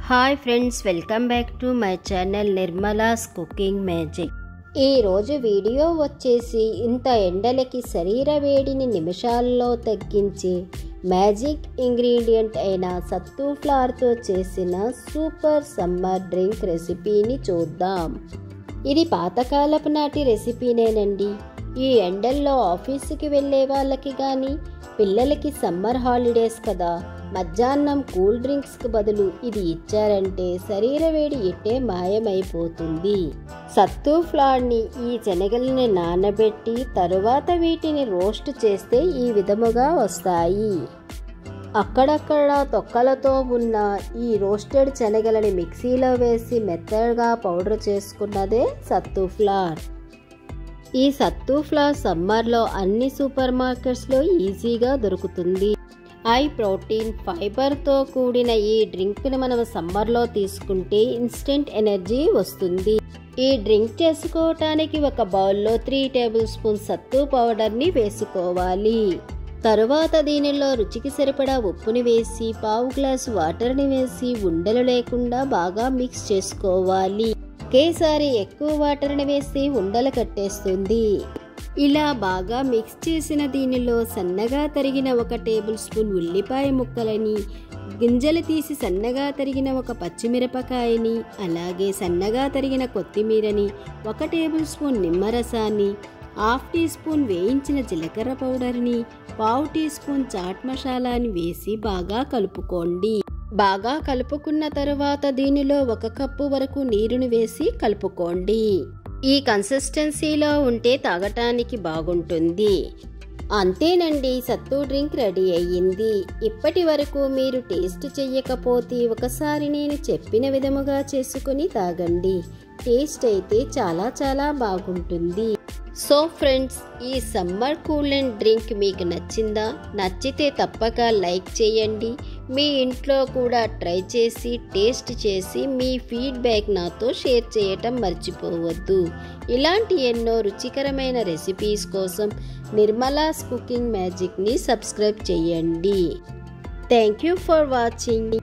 Hi friends, welcome back to my channel Nirmala's cooking magic. ఈరోజు video వచ్చేసి ఇంత ఎండలకి శరీర వేడిని నిమిషాల్లో తగ్గించి మ్యాజిక్ ఇంగ్రీడియంట్ అయిన సత్తు ఫ్లవర్తో చేసిన సూపర్ సమ్మర్ డ్రింక్ రెసిపీని చూద్దాం. ఇది పాతకాలపు నాటి రెసిపీనేనండి. ఈ ఎండల్లో ఆఫీసుకి వెళ్ళే వాళ్ళకి కానీ పిల్లలకి సమ్మర్ హాలిడేస్ కదా, మధ్యాహ్నం కూల్ డ్రింక్స్కి బదులు ఇది ఇచ్చారంటే శరీర వేడి ఇట్టే మాయమైపోతుంది. సత్తు ఫ్లవర్ని ఈ శనగల్ని నానబెట్టి తరువాత వీటిని రోస్ట్ చేస్తే ఈ విధముగా వస్తాయి. అక్కడక్కడ తొక్కలతో ఉన్న ఈ రోస్టెడ్ శనగలని మిక్సీలో వేసి మెత్తగా పౌడర్ చేసుకున్నదే సత్తు ఫ్లవర్. ఈ సత్తు ఫ్లవర్ సమ్మర్లో అన్ని సూపర్ మార్కెట్స్లో ఈజీగా దొరుకుతుంది. హై ప్రోటీన్ ఫైబర్తో కూడిన ఈ డ్రింక్ని మనం సమ్మర్లో తీసుకుంటే ఇన్స్టెంట్ ఎనర్జీ వస్తుంది. ఈ డ్రింక్ చేసుకోవటానికి ఒక బౌల్లో 3 టేబుల్ స్పూన్ సత్తు పౌడర్ని వేసుకోవాలి. తరువాత దీనిలో రుచికి సరిపడా ఉప్పుని వేసి 1/2 గ్లాసు వాటర్ని వేసి ఉండలు లేకుండా బాగా మిక్స్ చేసుకోవాలి. ఒకేసారి ఎక్కువ వాటర్ని వేసి ఉండలు కట్టేస్తుంది. ఇలా బాగా మిక్స్ చేసిన దీనిలో సన్నగా తరిగిన 1 టేబుల్ స్పూన్ ఉల్లిపాయ ముక్కలని, గింజలు తీసి సన్నగా తరిగిన 1 పచ్చిమిరపకాయని, అలాగే సన్నగా తరిగిన కొత్తిమీరని, 1 టేబుల్ స్పూన్ నిమ్మరసాన్ని, 1/2 టీ స్పూన్ వేయించిన జీలకర్ర పౌడర్ని, 1/2 టీ స్పూన్ చాట్ మసాలాని వేసి బాగా కలుపుకోండి. బాగా కలుపుకున్న తరువాత దీనిలో 1 కప్పు వరకు నీరుని వేసి కలుపుకోండి. ఈ కన్సిస్టెన్సీలో ఉంటే తాగటానికి బాగుంటుంది. అంతేనండి, సత్తు డ్రింక్ రెడీ అయ్యింది. ఇప్పటి వరకు మీరు టేస్ట్ చెయ్యకపోతే ఒకసారి నేను చెప్పిన విధముగా చేసుకుని తాగండి. టేస్ట్ అయితే చాలా చాలా బాగుంటుంది. సో ఫ్రెండ్స్, ఈ సమ్మర్ కూల్ అండ్ డ్రింక్ మీకు నచ్చిందా? నచ్చితే తప్పక లైక్ చేయండి. మీ ఇంట్లో కూడా ట్రై చేసి టేస్ట్ చేసి మీ ఫీడ్బ్యాక్ నాతో షేర్ చేయటం మర్చిపోవద్దు. ఇలాంటి ఎన్నో రుచికరమైన రెసిపీస్ కోసం నిర్మలాస్ కుకింగ్ మ్యాజిక్ని సబ్స్క్రైబ్ చేయండి. Thank you for watching.